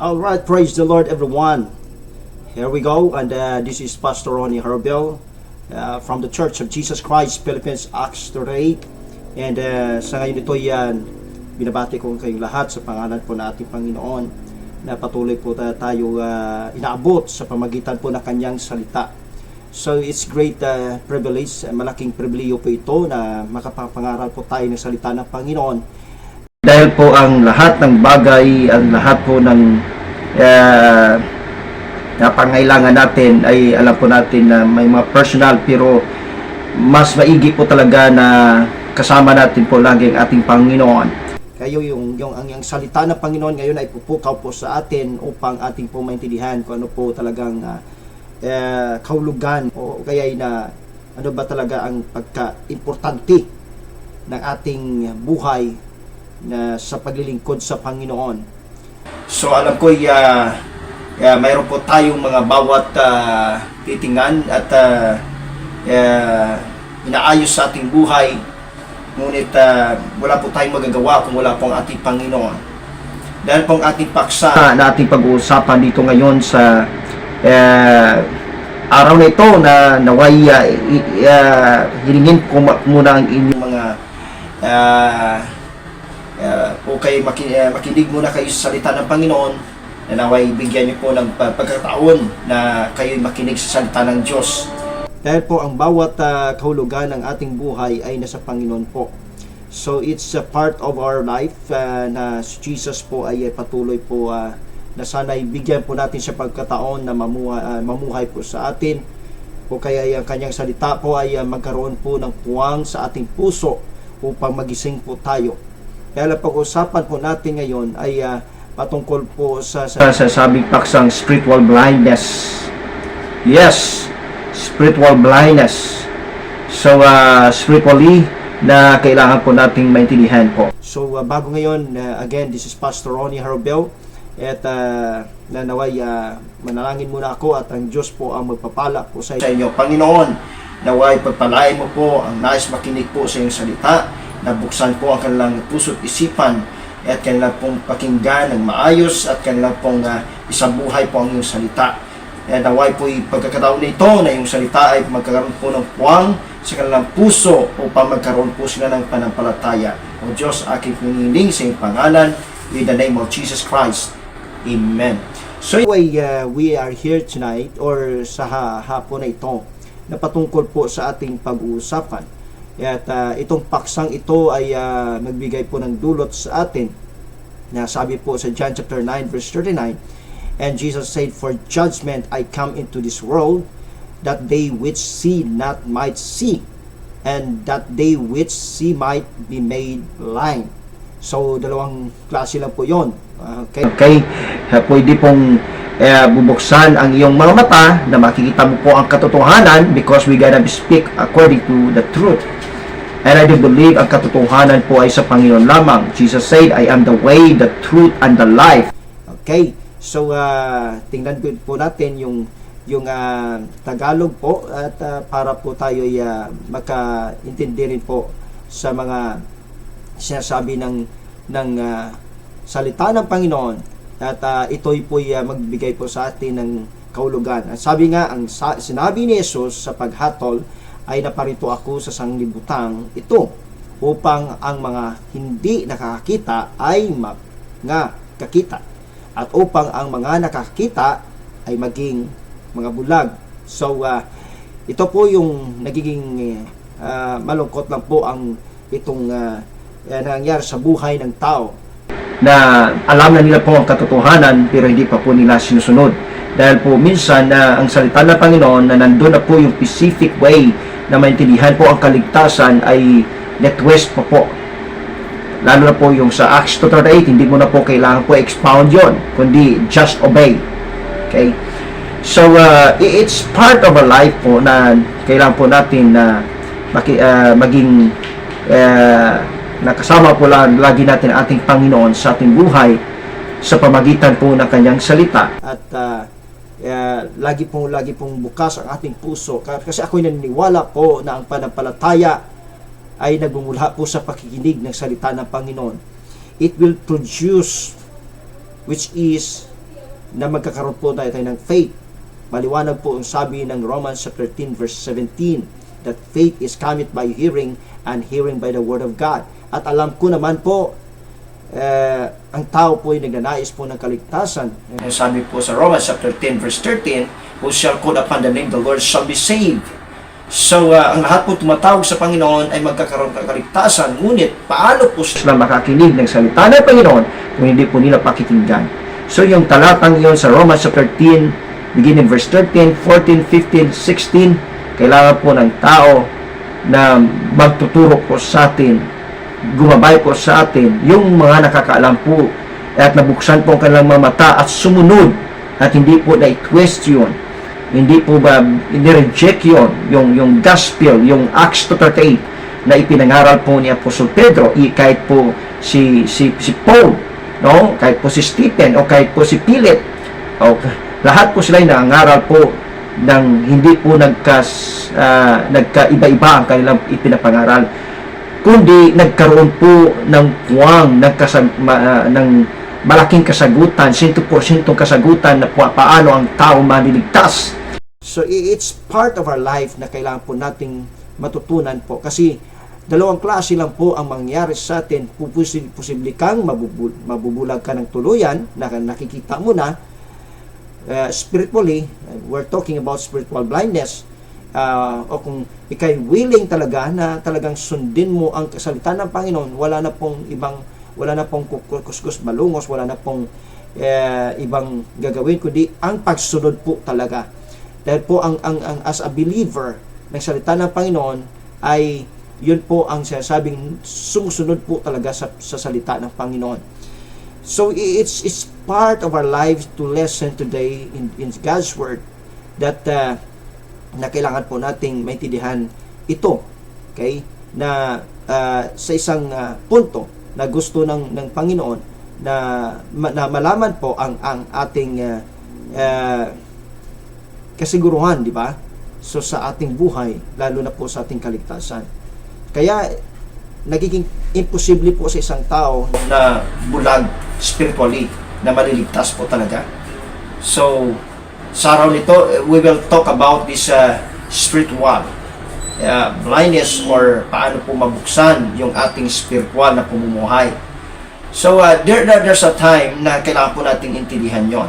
All right, praise the Lord, everyone. Here we go, and this is Pastor Ronnie Herbel from the Church of Jesus Christ Philippines, Acts 38. And sa ngayon ito yan, binabati ko kayong lahat sa pangalan po ng ating Panginoon na patuloy po tayo inaabot sa pamagitan po ng kanyang salita. So it's great privilege, malaking pribilehyo po ito na makapangaral po tayo ng salita ng Panginoon. Dahil po ang lahat ng bagay, ang lahat po ng na pangailangan natin ay alam po natin na may mga personal, pero mas maigi po talaga na kasama natin po lagi ang ating Panginoon. Kayo yung salita ng Panginoon ngayon ay pupukaw po sa atin upang ating po maintindihan kung ano po talagang kahulugan o kaya na ano ba talaga ang pagka-importante ng ating buhay na sa paglilingkod sa Panginoon. So alam ko mayroon po tayong mga bawat titingan at inaayos sa ating buhay, ngunit wala po tayong magagawa kung wala po ang ating Panginoon. Dahil po ang ating paksa na ating pag-uusapan dito ngayon sa araw na ito na naway hilingin ko muna ang inyong mga o kayo makinig muna kayo sa salita ng Panginoon na naway bigyan niyo po ng pagkataon na kayo makinig sa salita ng Diyos. Dahil po ang bawat kahulugan ng ating buhay ay nasa Panginoon po. So it's a part of our life na si Jesus po ay patuloy po na sana'y bigyan po natin siya pagkataon na mamuhay po sa atin. O kaya ang kanyang salita po ay magkaroon po ng puwang sa ating puso upang magising po tayo. Kaya pag-usapan po natin ngayon ay patungkol po sa sabing paksang spiritual blindness. Yes, spiritual blindness. So, spiritually na kailangan po nating maintindihan po. So, bago ngayon, again, this is Pastor Ronnie Herbel. At nanaway, manalangin muna ako at ang Diyos po ang magpapala po sa inyo. Panginoon, naway pagpalain mo po ang nais makinig po sa iyong salita, nabuksan po ang kanilang puso't isipan at kanilang pong pakinggan ng maayos at kanilang pong isabuhay po ang iyong salita. At naway po pagkakataon na ito na iyong salita ay magkakaroon po ng puwang sa kanilang puso upang magkaroon po sila ng panampalataya. O Diyos, aking hinihiling sa iyong pangalan, in the name of Jesus Christ. Amen. So anyway, we are here tonight or sa hapon na ito na patungkol po sa ating pag-uusapan. At itong paksang ito ay nagbigay po ng dulot sa atin na sabi po sa John chapter 9 verse 39, and Jesus said, "For judgment I come into this world, that they which see not might see, and that they which see might be made blind." So dalawang klase lang po yon. Okay, pwede pong bubuksan ang iyong mga mata na makikita mo po ang katotohanan because we gotta speak according to the truth. And I do believe ang katotohanan po ay sa Panginoon lamang. Jesus said, "I am the way, the truth, and the life." Okay, so tingnan po natin yung Tagalog po at para po tayo ay makaintindi rin po sa mga sinasabi ng salita ng Panginoon at ito'y po magbigay po sa atin ng kahulugan. At sabi nga, ang sinabi ni Jesus sa paghatol ay naparito ako sa sanglibutang ito upang ang mga hindi nakakakita ay kakita at upang ang mga nakakita ay maging mga bulag. So ito po yung nagiging malungkot lang po ang itong nangyari sa buhay ng tao na alam na nila po ang katotohanan pero hindi pa po nila sinusunod. Dahil po minsan ang salita ng Panginoon na nandun na po yung specific way na maintindihan po ang kaligtasan ay net-twist po. Lalo na po yung sa Acts 2:38, hindi mo na po kailangan po expound yon, kundi just obey. Okay? So, it's part of our life po na kailangan po natin na maging nakasama po lagi natin ang ating Panginoon sa ating buhay sa pamagitan po ng kanyang salita. At lagi pong bukas ang ating puso kasi ako'y naniniwala po na ang pananampalataya ay nagmumula po sa pakikinig ng salita ng Panginoon. It will produce, which is na magkakaroon po tayo ng faith. Maliwanag po ang sabi ng Romans chapter 13 verse 17 that faith is cometh by hearing and hearing by the word of God. At alam ko naman po, ang tao po ay nagnanais po ng kaligtasan. Sabi po sa Romans chapter 10 verse 13, who shall call upon the name of the Lord shall be saved. So, ang lahat po tumatawag sa Panginoon ay magkakaroon ng kaligtasan. Ngunit, paano po sila makakinig ng salita ng Panginoon kung hindi po nila pakikinggan? So, yung talatang yon sa Romans chapter 10, beginning verse 13, 14, 15, 16, kailangan po ng tao na magtuturo po sa atin, gumabay po sa atin, yung mga nakakaalam po at nabuksan po ang kanilang mga mata at sumunod at hindi po na-question, hindi po ba inireject yung gospel, yung Acts 2:38 na ipinangaral po ni Apostol Pedro, kahit po si Paul, no? Kahit po si Stephen o kahit po si Philip, o lahat po sila ay nangangaral po ng hindi po nagkaiba-iba ang kanilang ipinapangaral, kundi nagkaroon po ng puwang ng malaking kasagutan, 100% kasagutan na paano ang tao maliligtas. So it's part of our life na kailangan po nating matutunan po, kasi dalawang klase lang po ang mangyari sa atin. Posible kang mabubulag ka ng tuluyan na nakikita mo na spiritually, we're talking about spiritual blindness, o kung ikay willing talaga na talagang sundin mo ang salita ng Panginoon, wala na pong kuskus balungos, wala na pong ibang gagawin kundi ang pagsunod po talaga. Dahil po ang as a believer ng salita ng Panginoon ay yun po ang sinasabing sumusunod po talaga sa salita ng Panginoon. So it's part of our lives to listen today in God's Word that na kailangan po nating maintindihan ito, okay, na sa isang punto na gusto ng Panginoon na malaman po ang ating kasiguruhan, di ba? So sa ating buhay, lalo na po sa ating kaligtasan. Kaya nagiging imposible po sa isang tao na bulag spiritually, na maliligtas po talaga. So, sa araw nito, we will talk about this spiritual blindness, or paano po mabuksan yung ating spiritual na pamumuhay. So, there's a time na kailangan po nating intindihan yon.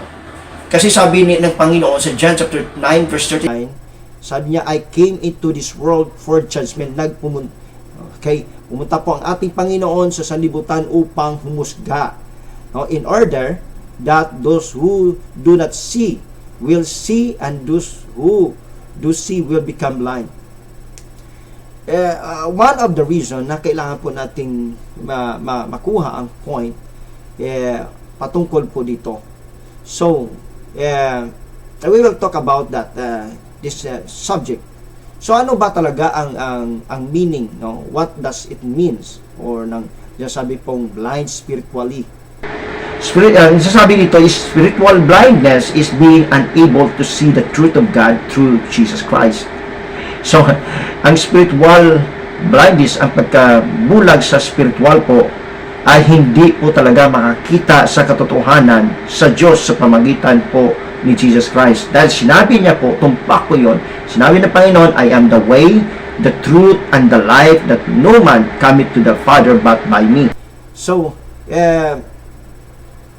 Kasi sabi ng Panginoon sa John chapter 9 verse 39, sabi niya, I came into this world for judgment. Pumunta po ang ating Panginoon sa sanlibutan upang humusga. In order that those who do not see will see, and those who do see will become blind. One of the reason na kailangan po nating makuha ang point patungkol po dito. So, we will talk about that this subject. So ano ba talaga ang meaning, no? What does it means? Or sabi pong blind spiritually. Sasabi dito is spiritual blindness is being unable to see the truth of God through Jesus Christ. So, ang spiritual blindness, ang pagkabulag sa spiritual po, ay hindi po talaga makakita sa katotohanan sa Diyos sa pamagitan po ni Jesus Christ. Dahil sinabi niya po, tumpak po yun, sinabi ng Panginoon, I am the way, the truth, and the life, that no man cometh to the Father but by me. So,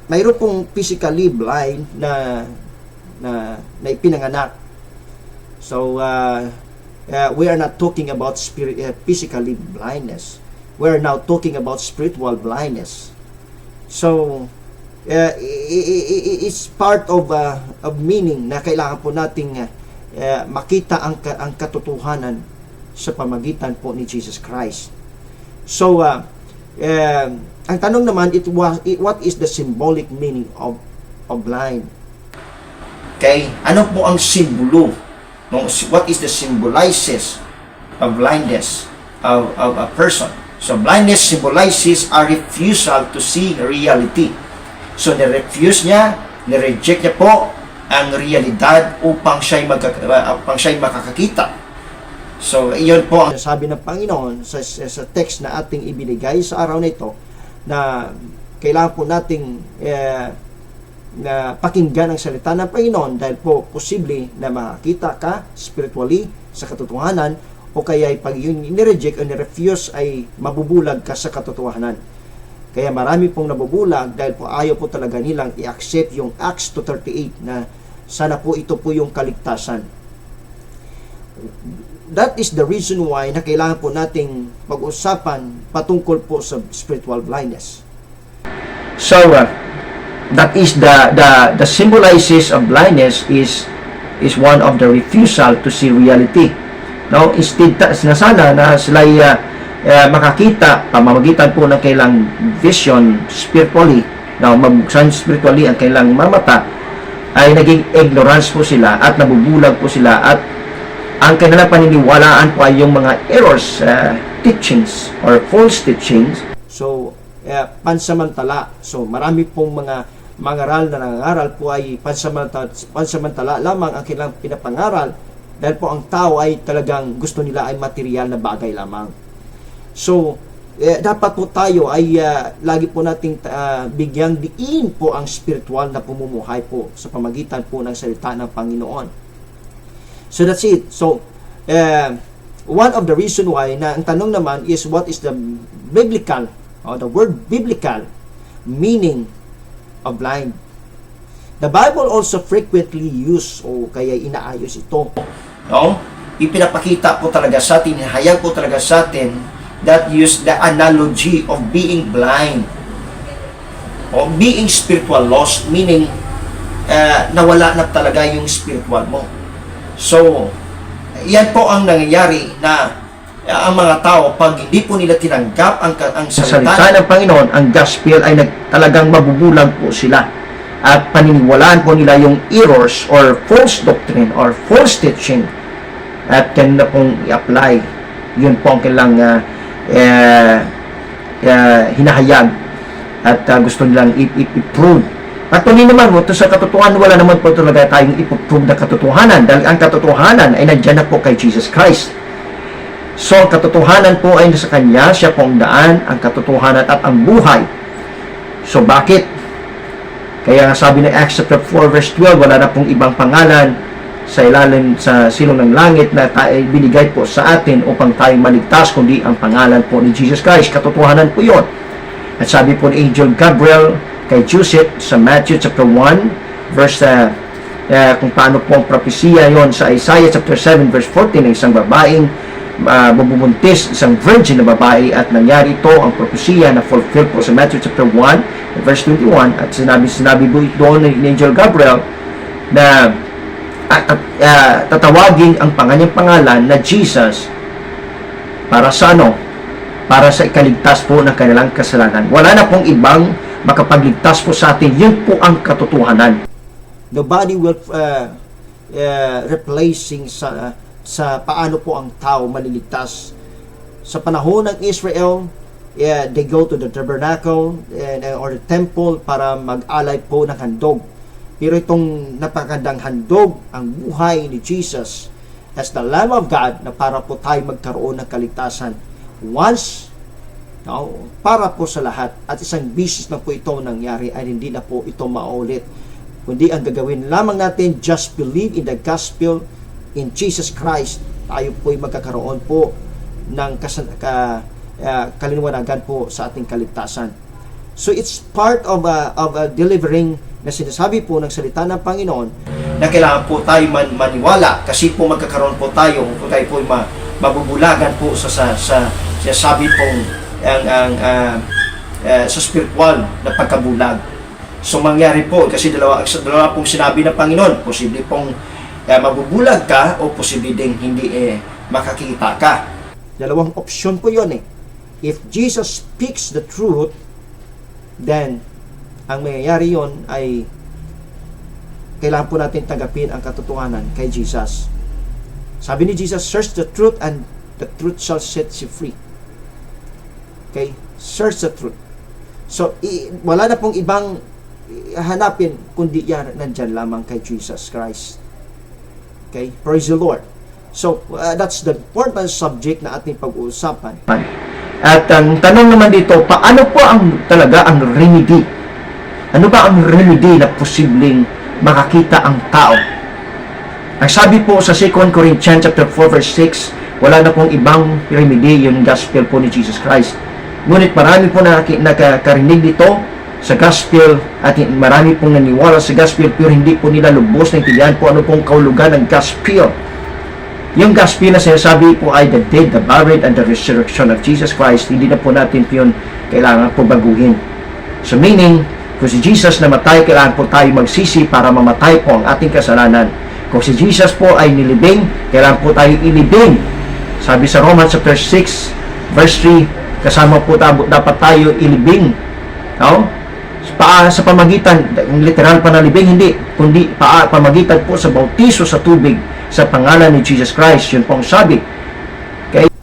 mayroon pong physically blind na ipinanganak. So, we are not talking about physically blindness. We are now talking about spiritual blindness. So, it's part of meaning na kailangan po nating makita ang katotohanan sa pamagitan po ni Jesus Christ. So, ang tanong naman, what is the symbolic meaning of blind? Okay, ano po ang simbolo? What is the symbolizes of blindness of a person? So, blindness symbolizes a refusal to see reality. So, ni-refuse niya, ni-reject niya po ang realidad upang siya'y makakakita. So, iyon po ang sabi ng Panginoon sa text na ating ibinigay sa araw na ito, na kailangan po nating na pakinggan ang salita ng Panginoon dahil po posible na makakita ka spiritually sa katotohanan o kaya pag yun nireject o nirefuse ay mabubulag ka sa katotohanan. Kaya marami pong nabubulag dahil po ayaw po talaga nilang i-accept yung Acts 2:38 na sana po ito po yung kaligtasan. That is the reason why na kailangan po nating pag-usapan patungkol po sa spiritual blindness. So, that is the symbolizes of blindness is one of the refusal to see reality. No, instead na sana na sila makakita pamamagitan po ng kailang vision spiritually, no, mabuksan spiritually ang kailang mamata, ay naging ignorance po sila at nabubulag po sila at ang kanilang paniniwalaan po ay yung mga errors, teachings or false teachings. So, pansamantala. So, marami pong mga mangaral na nangangaral po ay pansamantala lamang ang kanilang pinapangaral dahil po ang tao ay talagang gusto nila ay material na bagay lamang. So, dapat po tayo ay lagi po nating bigyang diin po ang spiritual na pamumuhay po sa pamagitan po ng salita ng Panginoon. So that's it. So, one of the reason why na ang tanong naman is what is the biblical or the word biblical meaning of blind. The Bible also frequently use o kaya inaayos ito. No? Ipinapakita po talaga sa atin, hayag po talaga sa atin that use the analogy of being blind o being spiritual lost, meaning nawala na talaga yung spiritual mo. So, yan po ang nangyayari na ang mga tao, pag hindi po nila tinanggap ang salita ng Panginoon, ang gospel ay talagang mabubulag po sila. At paniniwalaan po nila yung errors or false doctrine or false teaching. At yan na pong i-apply. Yun po ang kailang hinahayag. At gusto nilang i-prove. At tuloy naman mo, sa katotohanan, wala naman po talaga tayong ipoprove na katotohanan dahil ang katotohanan ay nandiyan na po kay Jesus Christ. So, ang katotohanan po ay nasa Kanya, siya po ang daan, ang katotohanan at ang buhay. So, bakit? Kaya sabi ng Acts 4 verse 12, wala na pong ibang pangalan sa ilalim sa silong ng langit na binigay po sa atin upang tayo maligtas, kundi ang pangalan po ni Jesus Christ. Katotohanan po yun. At sabi po ni Angel Gabriel kay Joseph sa Matthew chapter 1 verse kung paano po ang propesya yon sa Isaiah chapter 7 verse 14 ng isang babaeng mabubuntis, isang virgin na babae, at nangyari ito ang propesya na fulfill po sa Matthew chapter 1 verse 21 at sinabi po doon ni Angel Gabriel na tatawagin ang kanyang pangalan na Jesus para sa para sa ikaligtas po ng kanilang kasalanan. Wala na pong ibang makapagligtas po sa atin. Yun po ang katotohanan. The body will replacing sa paano po ang tao maliligtas. Sa panahon ng Israel, they go to the tabernacle or the temple para mag-alay po ng handog. Pero itong napakagandang handog, ang buhay ni Jesus as the Lamb of God na para po tayo magkaroon ng kaligtasan. Once, para po sa lahat, at isang bisis na po ito nangyari ay hindi na po ito maulit. Kundi ang gagawin lamang natin, just believe in the gospel in Jesus Christ, tayo po'y magkakaroon po ng kalinawagan po sa ating kaligtasan. So it's part of delivering na sinasabi po ng salita ng Panginoon na kailangan po tayo maniwala kasi po magkakaroon po tayo kung tayo po mabubulagan po sa sabi pong sa spiritual na pagkabulag. So mangyari po kasi dalawa pong sinabi ng Panginoon, posible pong mabubulag ka o posible ding hindi makakita ka. Dalawang opsyon po yun eh. If Jesus speaks the truth, then ang mangyayari yon ay kailangan po natin tanggapin ang katotohanan kay Jesus. Sabi ni Jesus, search the truth and the truth shall set you free. Okay? Search the truth. So, wala na pong ibang hanapin kundi yan nandyan lamang kay Jesus Christ. Okay? Praise the Lord. So, that's the important subject na ating pag-uusapan. At ang tanong naman dito, paano po talaga ang remedy Ano ba ang remedy na posibleng makakita ang tao? Ang sabi po sa 2 Corinthians chapter 4 verse 6, wala na pong ibang remedy, yung gospel po ni Jesus Christ. Ngunit marami po nakakarinig dito sa gospel at marami pong naniwala sa gospel pero hindi po nila lubos na intindihan po ano pong kahulugan ng gospel. Yung gospel na sinasabi po ay the death, the burial, and the resurrection of Jesus Christ. Hindi na po natin yun kailangan po baguhin. So meaning, kung si Jesus namatay, kailangan po tayo magsisi para mamatay po ang ating kasalanan. Kung si Jesus po ay nilibing, kailangan po tayo ilibing. Sabi sa Romans chapter 6 verse 3, kasama po dapat tayo ilibing. No? Sa pamagitan, literal pa na libing, hindi, kundi pamagitan po sa bautiso sa tubig sa pangalan ni Jesus Christ. Yun po ang sabi.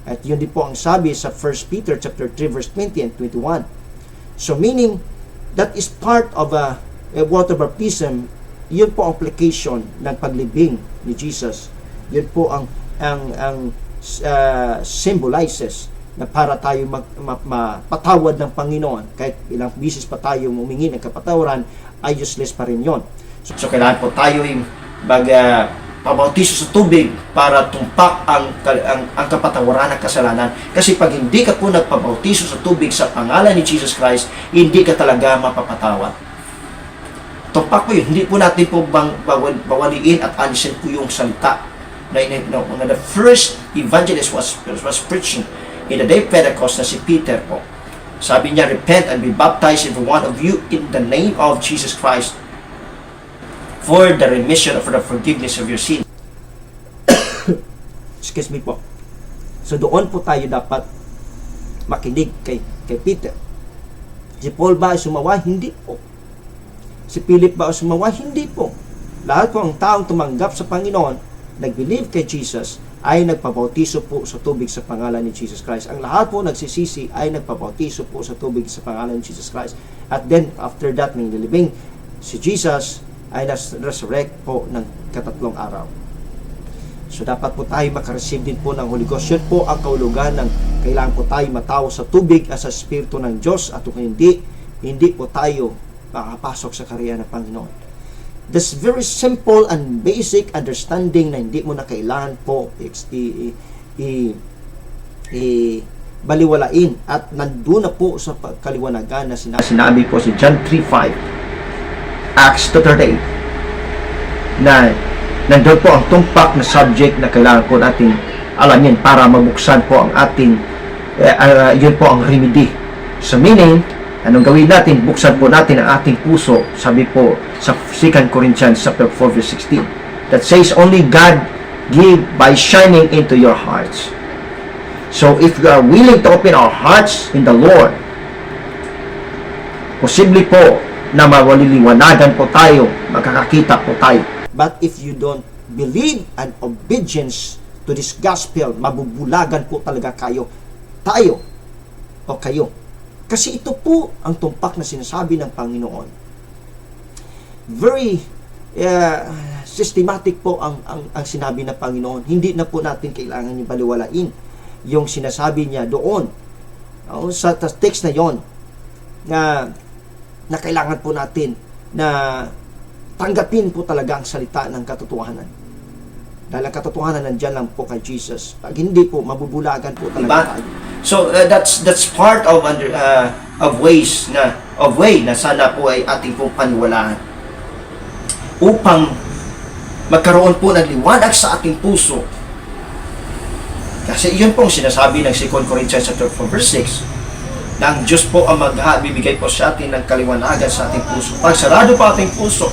At yun din po ang sabi sa 1 Peter chapter 3 verse 20 and 21. So meaning, that is part of a water baptism. Yun po ang application ng paglibing ni Jesus. Yun po ang symbolizes na para tayo mapatawad ng Panginoon. Kahit ilang bisis pa tayo humingi ng kapatawaran, ay useless pa rin yun. So kailangan po tayo pabautiso sa tubig para tumpak ang kapatawaran ng kasalanan. Kasi pag hindi ka po nagpabautiso sa tubig sa pangalan ni Jesus Christ, hindi ka talaga mapapatawad. Tumpak po yun. Hindi po natin po bawaliin at alisin po yung salita na the first evangelist was preaching in the day of Pentecost na si Peter po. Sabi niya, repent and be baptized every one of you in the name of Jesus Christ for the remission of the forgiveness of your sin. Excuse me po. So doon po tayo dapat makinig kay Peter. Si Paul ba ay sumawa? Hindi po. Si Philip ba ay sumawa? Hindi po. Lahat po ang taong tumanggap sa Panginoon, nag-believe kay Jesus, ay nagpabautiso po sa tubig sa pangalan ni Jesus Christ. Ang lahat po nagsisisi ay nagpabautiso po sa tubig sa pangalan ni Jesus Christ. At then, after that, may nilibing si Jesus ay resurrect po ng katatlong araw. So, dapat po tayo makareceive din po ng Holy Ghost. Yun po ang kahulugan ng kailangan po tayo mataw sa tubig at sa Espiritu ng Diyos. At kung hindi po tayo makapasok sa karya ng Panginoon. This very simple and basic understanding na hindi mo na kailangan po baliwalain at nandun na po sa kaliwanagan na Sinabi po si John 3:5, Acts 2:38, na nandun po ang tumpak na subject na kailangan po natin alamin para mabuksan po ang ating yun po ang remedy. So meaning, anong gawin natin? Buksan po natin ang ating puso. Sabi po sa 2 Corinthians chapter 4 verse 16, that says only God give by shining into your hearts. So if we are willing to open our hearts in the Lord, posible po na mawaliliwanagan po tayo, makakakita po tayo. But if you don't believe and obedience to this gospel, mabubulagan po talaga tayo o kayo. Kasi ito po ang tumpak na sinasabi ng Panginoon. Very systematic po ang sinabi ng Panginoon. Hindi na po natin kailangan yung baliwalain yung sinasabi niya doon. Sa text na yon na kailangan po natin na tanggapin po talaga ang salita ng katotohanan. Dahil ang katotohanan nandiyan lang po kay Jesus. Pag hindi po, mabubulagan po talaga tayo. So that's part of way na sana po ay ating pong paniwalaan upang magkaroon po ng liwanag sa ating puso. Kasi yun pong sinasabi ng 2 Corinthians chapter 4 verse 6 na ang Diyos po ang bibigay po sa atin ng kaliwanagan sa ating puso. Pag sarado po ating puso,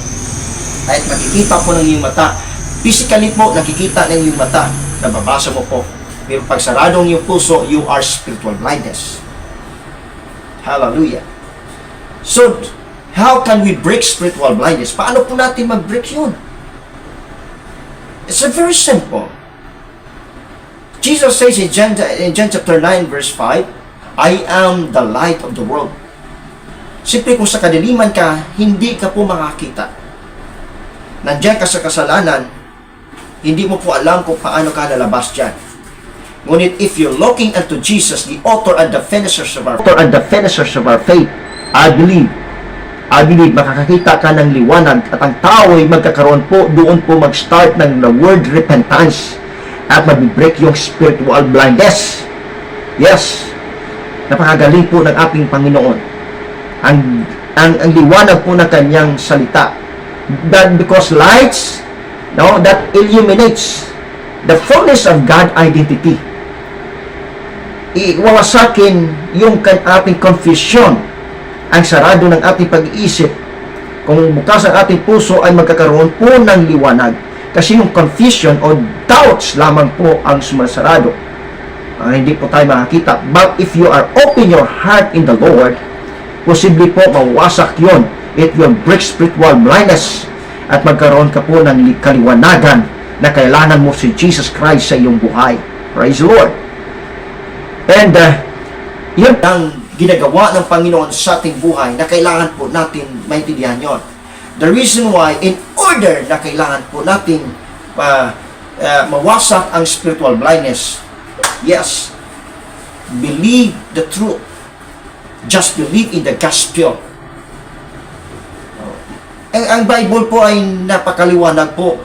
kahit makikita po ng iyong mata, physically po nakikita ng iyong mata, nababasa mo po. Pero pag saradong yung puso, you are spiritual blindness. Hallelujah. So, how can we break spiritual blindness? Paano po natin mag-break yun? It's very simple. Jesus says in John chapter 9 verse 5, I am the light of the world. Siyempre kung sa kadiliman ka, hindi ka po makakita. Nandiyan ka sa kasalanan, hindi mo po alam kung paano ka lalabas dyan. Ngunit if you're looking unto Jesus, the author and the finishers of our faith, I believe I believe makakakita ka ng liwanag at ang tao ay magkakaroon po, doon po mag-start ng the word repentance at mag-break yung spiritual blindness. Yes, napakagaling po ng ating Panginoon. Ang liwanag po ng kanyang salita. That because lights, no, that illuminates the fullness of God identity. Iwawasakin yung ating confusion, ang sarado ng ating pag-iisip. Kung bukas ang ating puso ay magkakaroon po ng liwanag. Kasi yung confusion o doubts lamang po ang sumasarado. Hindi po tayo makakita. But if you are open your heart in the Lord, posible po mawasak yon. It will break spiritual blindness at magkaroon ka po ng kaliwanagan na kailangan mo si Jesus Christ sa iyong buhay. Praise the Lord. And yun ang ginagawa ng Panginoon sa ating buhay na kailangan po natin maintindihan yon. The reason why, in order na kailangan po natin mawasak ang spiritual blindness, yes, believe the truth. Just believe in the gospel. Ang Bible po ay napakaliwanag po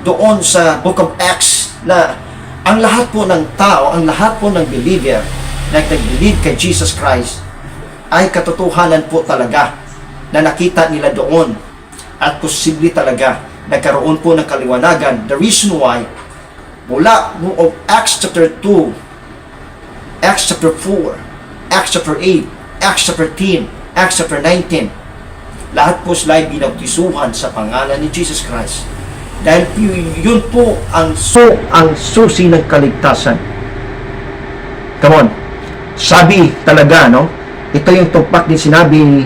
doon sa Book of Acts na ang lahat po ng tao, ang lahat po ng believer na nag-believe kay Jesus Christ ay katotohanan po talaga na nakita nila doon at posible talaga nagkaroon po ng kaliwanagan. The reason why, mula of Acts chapter 2, Acts chapter 4, Acts chapter 8, Acts chapter 10, Acts chapter 19, lahat po sila ay binautisuhan sa pangalan ni Jesus Christ. Dahil yun po ang susi ng kaligtasan. Come on. Sabi talaga, no? Ito yung tumpak din sinabi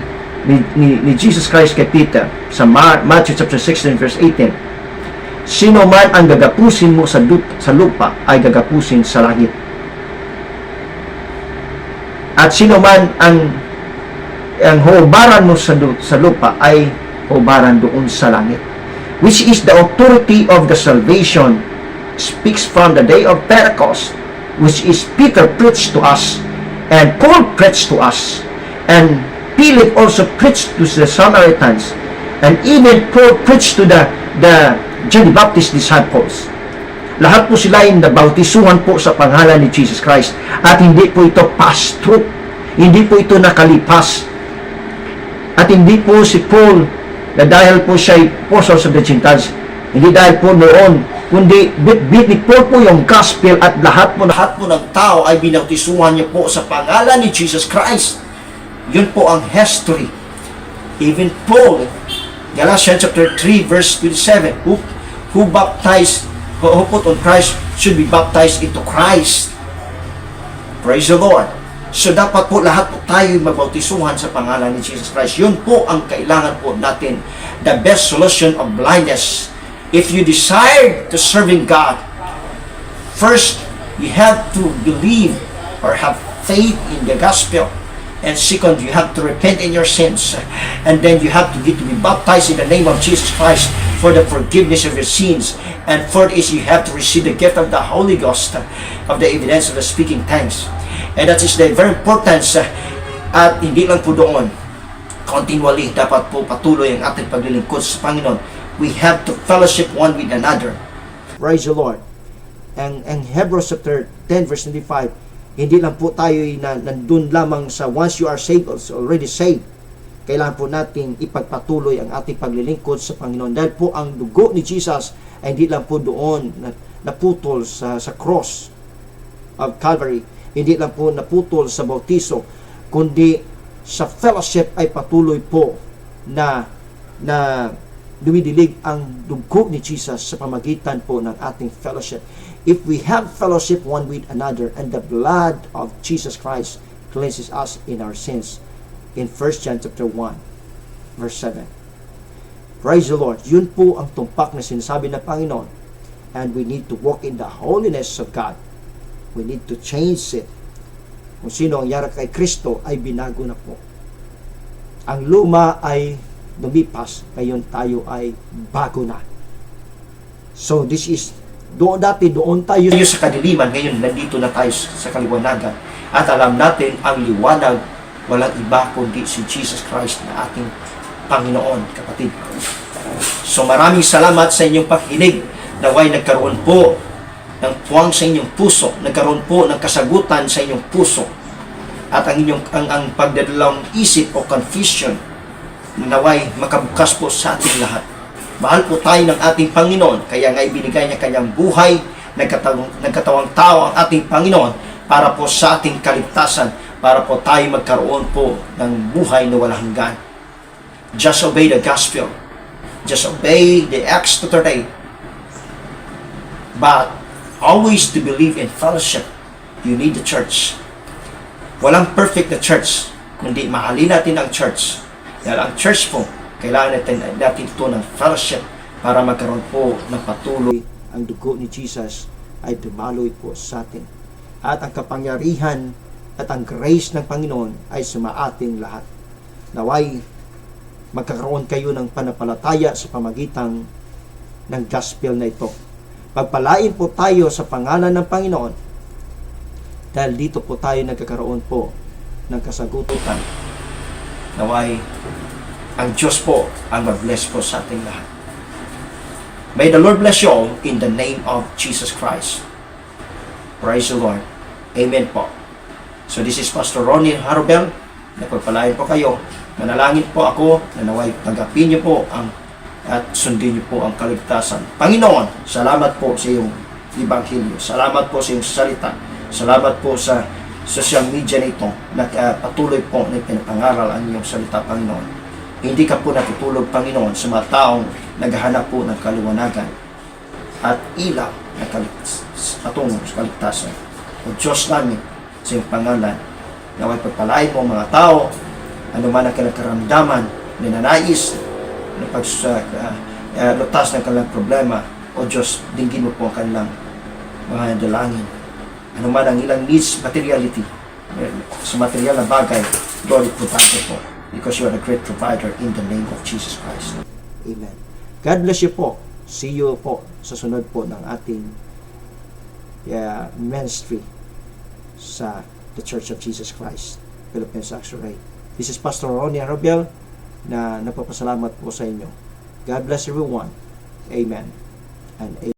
ni Jesus Christ kay Peter sa Matthew chapter 16 verse 18. Sino man ang gagapusin mo sa lupa ay gagapusin sa langit. At sino man ang hubaran mo sa lupa ay hubaran doon sa langit. Which is the authority of the salvation speaks from the day of Pentecost, which is Peter preached to us, and Paul preached to us, and Philip also preached to the Samaritans, and even Paul preached to the John the Baptist disciples. Lahat po sila ay nabautisuhan po sa pangalan ni Jesus Christ, at hindi po ito pass through, hindi po ito nakalipas, at hindi po si Paul na dahil po siya ay apostles of the Gentiles, hindi dahil po noon, kundi bit po yung gospel at lahat po ng tao ay binautisuhan niya po sa pangalan ni Jesus Christ. Yun po ang history. Even Paul, Galatians chapter 3 verse 27, who put on Christ should be baptized into Christ. Praise the Lord. So dapat po lahat po tayo magbautisuhan sa pangalan ni Jesus Christ. Yun po ang kailangan po natin. The best solution of blindness. If you desire to serving God, first, you have to believe or have faith in the gospel. And second, you have to repent in your sins. And then you have to be baptized in the name of Jesus Christ for the forgiveness of your sins. And fourth is you have to receive the gift of the Holy Ghost, of the evidence of the speaking tongues. And that is the very importance. At hindi lang po doon, continually dapat po patuloy ang ating paglilingkod sa Panginoon. We have to fellowship one with another. Praise the Lord. And Hebrews chapter 10 verse 25, hindi lang po tayo nandun lamang sa once you are saved, also already saved. Kailangan po natin ipagpatuloy ang ating paglilingkod sa Panginoon. Dahil po ang dugo ni Jesus ay hindi lang po doon naputol sa cross of Calvary. Hindi lang po naputol sa bautiso, kundi sa fellowship ay patuloy po na dumidilig ang dugo ni Jesus sa pamagitan po ng ating fellowship. If we have fellowship one with another, and the blood of Jesus Christ cleanses us in our sins, in 1 John chapter 1 verse 7. Praise the Lord. Yun po ang tumpak na sinasabi ng Panginoon. And we need to walk in the holiness of God. We need to change it. Kung sino ang yara kay Kristo ay binago na po. Ang luma ay lumipas, ngayon tayo ay bago na. So this is, doon tayo sa kadiliman, ngayon nandito na tayo sa kaliwanagan. At alam natin ang liwanag walang iba kundi si Jesus Christ na ating Panginoon, kapatid. So maraming salamat sa inyong pakinig. Naway nagkaroon po ng puwang sa inyong puso, nagkaroon po ng kasagutan sa inyong puso, at ang pagdadalawang isip o confusion, naway makabukas po sa ating lahat. Mahal po tayo ng ating Panginoon, kaya nga ibinigay niya kanyang buhay, nagkatawang tao ang ating Panginoon para po sa ating kaligtasan, para po tayo magkaroon po ng buhay na walang hanggan. Just obey the gospel. Just obey the Acts 2:38. But always to believe in fellowship, you need the church. Walang perfect na church, kundi mahalin natin ang church. Dahil ang church po, kailangan natin ito ng fellowship para magkaroon po ng patuloy. Ang dugo ni Jesus ay dumaloy po sa atin. At ang kapangyarihan at ang grace ng Panginoon ay sumaating lahat. Naway, magkakaroon kayo ng panampalataya sa pamagitan ng gospel na ito. Pagpalain po tayo sa pangalan ng Panginoon dahil dito po tayo nagkakaroon po ng kasagutan. Naway, ang Diyos po ang mag-bless po sa ating lahat. May the Lord bless you all in the name of Jesus Christ. Praise the Lord. Amen po. So this is Pastor Ronnie Harobel. Nagpagpalain po kayo. Manalangin po ako na naway tanggapin niyo po at sundin niyo po ang kaligtasan. Panginoon, salamat po sa iyong Ebanghelyo. Salamat po sa iyong salita. Salamat po sa social media nito na patuloy po na pinapangaral ang iyong salita, Panginoon. Hindi ka po natutulog, Panginoon, sa mga taong naghahanap po ng kaliwanagan at ilaw na patungo sa kaligtasan. O Diyos namin, sa iyong pangalan, naway pagpalain po ang mga tao, ano man ang kanilang karamdaman, ninanais, na lutas ng kanilang problema. O Diyos, dinggin mo po ang kanilang mga dalangin. Ano man ang ilang needs, materiality, sa material na bagay, Lord, iputante po. Because you are a great provider in the name of Jesus Christ. Amen. God bless you po. See you po sa sunod po ng ating ministry sa The Church of Jesus Christ, Philippines Sanctuary. This is Pastor Ronnie Harobel na napapasalamat po sa inyo. God bless everyone. Amen and amen.